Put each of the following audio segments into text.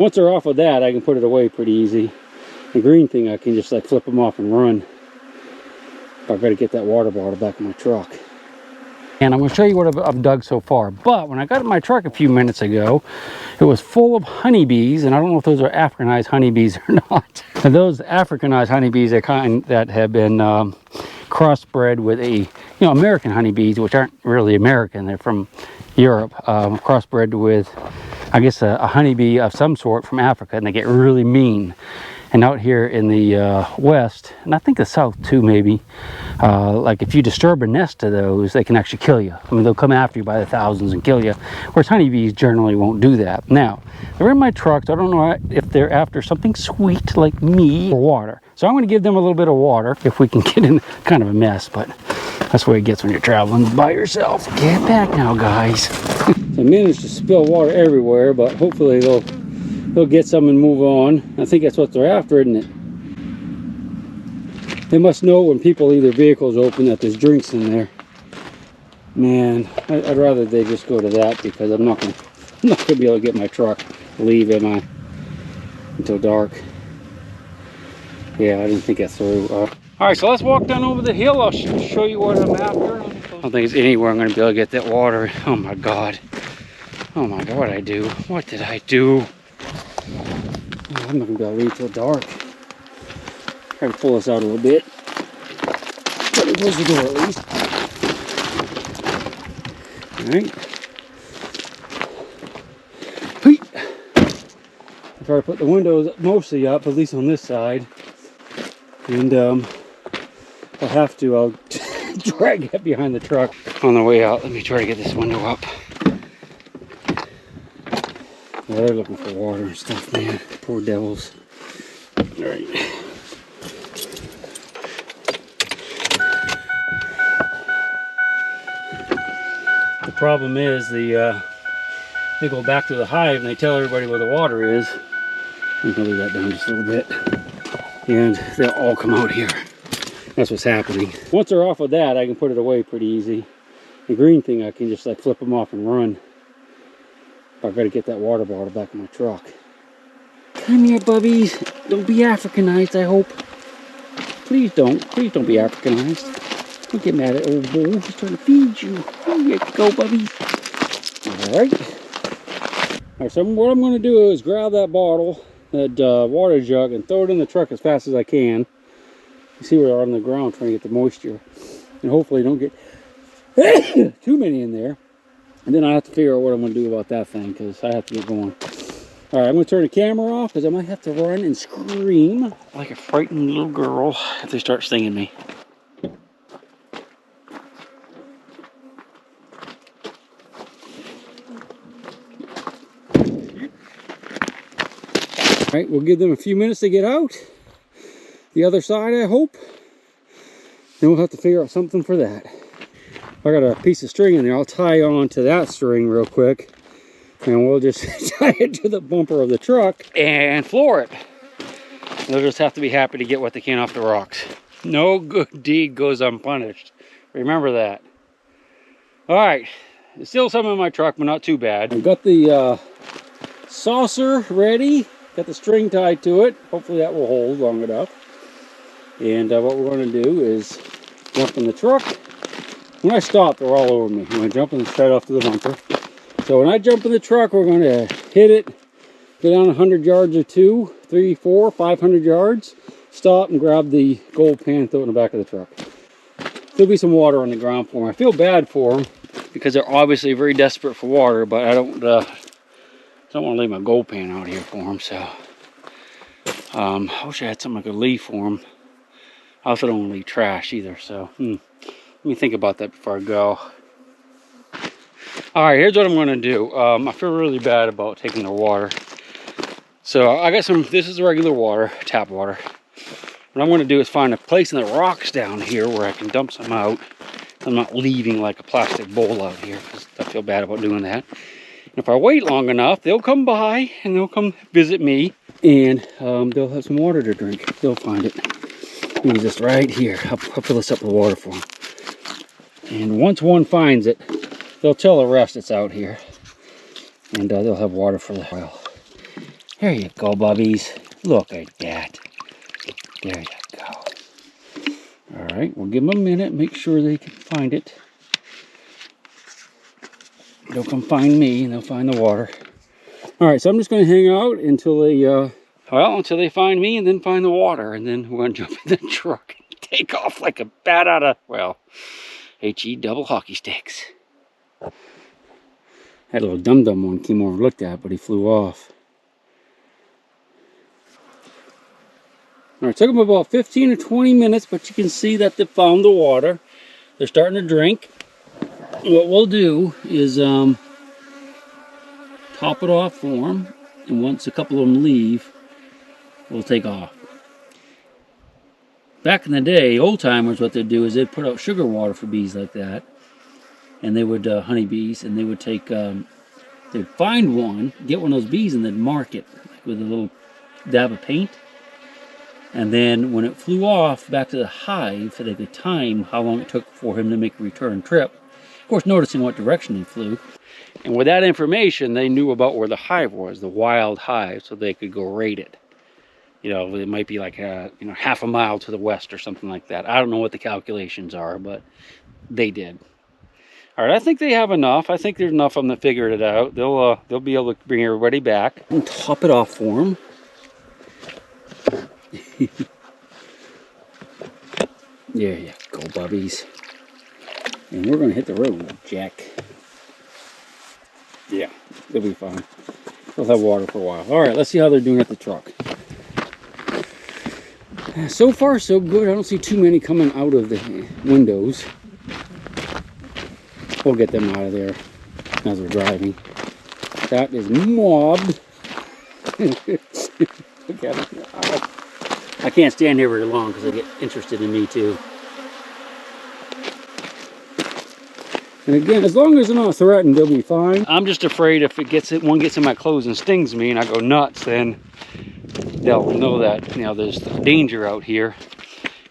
Once they're off of that, I can put it away pretty easy. The green thing, I can just like flip them off and run. But I've got to get that water bottle back in my truck. And I'm going to show you what I've dug so far. But when I got in my truck a few minutes ago, it was full of honeybees, and I don't know if those are Africanized honeybees or not. And those Africanized honeybees are kind that have been crossbred with American honeybees, which aren't really American. They're from Europe, crossbred with, I guess, a honeybee of some sort from Africa, and they get really mean. And out here in the west, and I think the south too maybe, like if you disturb a nest of those, they can actually kill you. I mean, they'll come after you by the thousands and kill you, whereas honeybees generally won't do that. Now, they're in my truck, so I don't know if they're after something sweet like me or water. So I'm going to give them a little bit of water if we can get in kind of a mess, but that's the way it gets when you're traveling by yourself. Get back now, guys. So I managed to spill water everywhere, but hopefully they'll get some and move on. I think that's what they're after, isn't it? They must know when people leave their vehicles open that there's drinks in there. Man, I'd rather they just go to that, because I'm not gonna be able to get my truck to leave, am I? Until dark. Yeah, I didn't think that through. All right, so let's walk down over the hill. I'll show you what I'm after. I don't think it's anywhere I'm gonna be able to get that water. Oh my God. Oh my God, what did I do? What did I do? I'm not gonna be able to leave till dark. Try to pull this out a little bit. Let me close the door at least. Alright. I try to put the windows mostly up, at least on this side. And if I have to, I'll drag it behind the truck on the way out. Let me try to get this window up. Yeah, they're looking for water and stuff, man. Poor devils. Alright. The problem is they go back to the hive and they tell everybody where the water is. I'm gonna leave that down just a little bit. And they'll all come out here. That's what's happening. Once they're off of that, I can put it away pretty easy. The green thing, I can just like flip them off and run. I've got to get that water bottle back in my truck. Come here, bubbies. Don't be Africanized, I hope. Please don't. Please don't be Africanized. Don't get mad at old bull. He's trying to feed you. Here you go, bubbies. Alright. Alright, so what I'm going to do is grab that bottle, that water jug, and throw it in the truck as fast as I can. You see where they're on the ground trying to get the moisture. And hopefully don't get too many in there. And then I have to figure out what I'm going to do about that thing, because I have to get going. Alright, I'm going to turn the camera off, because I might have to run and scream like a frightened little girl if they start stinging me. Alright, we'll give them a few minutes to get out. The other side, I hope. Then we'll have to figure out something for that. I got a piece of string in there. I'll tie on to that string real quick. And we'll just tie it to the bumper of the truck and floor it. They'll just have to be happy to get what they can off the rocks. No good deed goes unpunished. Remember that. Alright. There's still some in my truck, but not too bad. I've got the saucer ready. Got the string tied to it. Hopefully that will hold long enough. And what we're going to do is jump in the truck. When I stop, they're all over me. I'm going to jump in straight off to the bumper. So when I jump in the truck, we're going to hit it, go down 100 yards or 2, 3, 4, 500 yards, stop and grab the gold pan, throw it in the back of the truck. There'll be some water on the ground for them. I feel bad for them because they're obviously very desperate for water, but I don't want to leave my gold pan out here for them. So I wish I had something I could leave for them. I also don't want to leave trash either. So let me think about that before I go. All right, here's what I'm going to do. I feel really bad about taking their water. So I got some, this is regular water, tap water. What I'm going to do is find a place in the rocks down here where I can dump some out. I'm not leaving like a plastic bowl out here because I feel bad about doing that. And if I wait long enough, they'll come by and they'll come visit me and they'll have some water to drink. They'll find it. Maybe just right here. I'll fill this up with water for them. And once one finds it, they'll tell the rest it's out here. And they'll have water for a while. There you go, bubbies. Look at that. There you go. All right, we'll give them a minute, make sure they can find it. They'll come find me and they'll find the water. All right, so I'm just going to hang out until they find me and then find the water. And then we're going to jump in the truck and take off like a bat out of, well, HE double hockey sticks. Had a little dum-dum one came over and looked at, but he flew off. All right, took them about 15 or 20 minutes, but you can see that they found the water. They're starting to drink. What we'll do is top it off for them, and once a couple of them leave, we'll take off. Back in the day, old timers, what they'd do is they'd put out sugar water for bees like that, and they would honeybees, and they would take, they'd find one, get one of those bees, and they'd mark it like with a little dab of paint. And then when it flew off back to the hive, they could time how long it took for him to make a return trip. Of course, noticing what direction he flew. And with that information, they knew about where the hive was, the wild hive, so they could go raid it. You know, it might be like half a mile to the west or something like that. I don't know what the calculations are, but they did. All right, I think they have enough. I think there's enough of them that figured it out. They'll be able to bring everybody back. And top it off for them. There you go, bubbies. And we're gonna hit the road, Jack. Yeah, they'll be fine. They'll have water for a while. All right, let's see how they're doing at the truck. So far, so good. I don't see too many coming out of the windows. We'll get them out of there as we're driving. That is mobbed. Look at it. I can't stand here very long because they get interested in me too. And again, as long as they're not threatened, they'll be fine. I'm just afraid if one gets in my clothes and stings me and I go nuts, then they'll know that, there's danger out here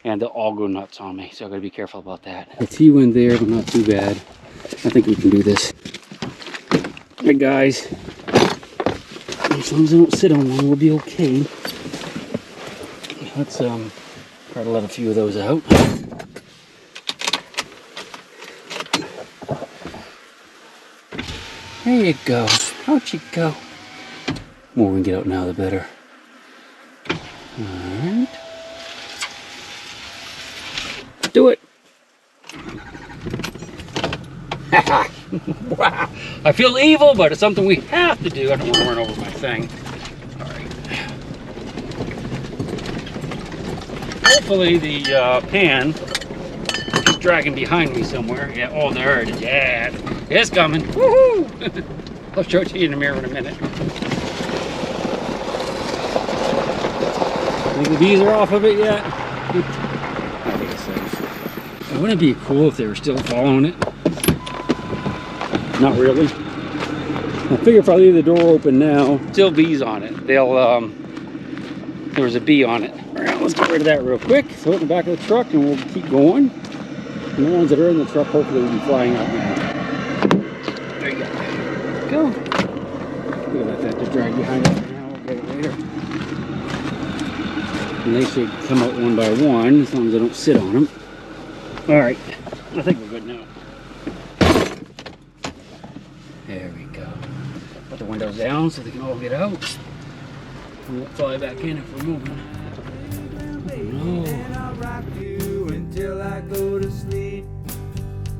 and they'll all go nuts on me. So I gotta be careful about that. The T went there, but not too bad. I think we can do this. Hey guys, as long as I don't sit on one, we'll be okay. Let's try to let a few of those out. There you go. Out you go. The more we can get out now, the better. Alright. Do it. Wow. I feel evil, but it's something we have to do. I don't want to run over my thing. Hopefully the pan is dragging behind me somewhere. Yeah, oh, there it is. Yeah, it's coming. Woohoo! I'll show it to you in the mirror in a minute. Think the bees are off of it yet? I think so. Wouldn't it be cool if they were still following it? Not really. I figure if I leave the door open now, still bees on it. They'll, there was a bee on it. All right, let's get rid of that real quick. Throw it in the back of the truck and we'll keep going. And the ones that are in the truck hopefully will be flying out now. There you go. We'll let that just drag behind it for now. We'll get it later. And they should come out one by one as long as I don't sit on them. All right, I think we're good now. There we go. Put the windows down so they can all get out. We won't fly back in if we're moving. And I'll rock you until I go to sleep.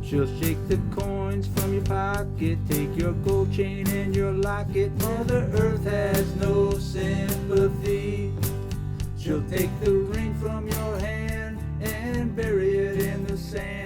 She'll shake the coins from your pocket, take your gold chain and your locket. Mother Earth has no sympathy. She'll take the ring from your hand and bury it in the sand.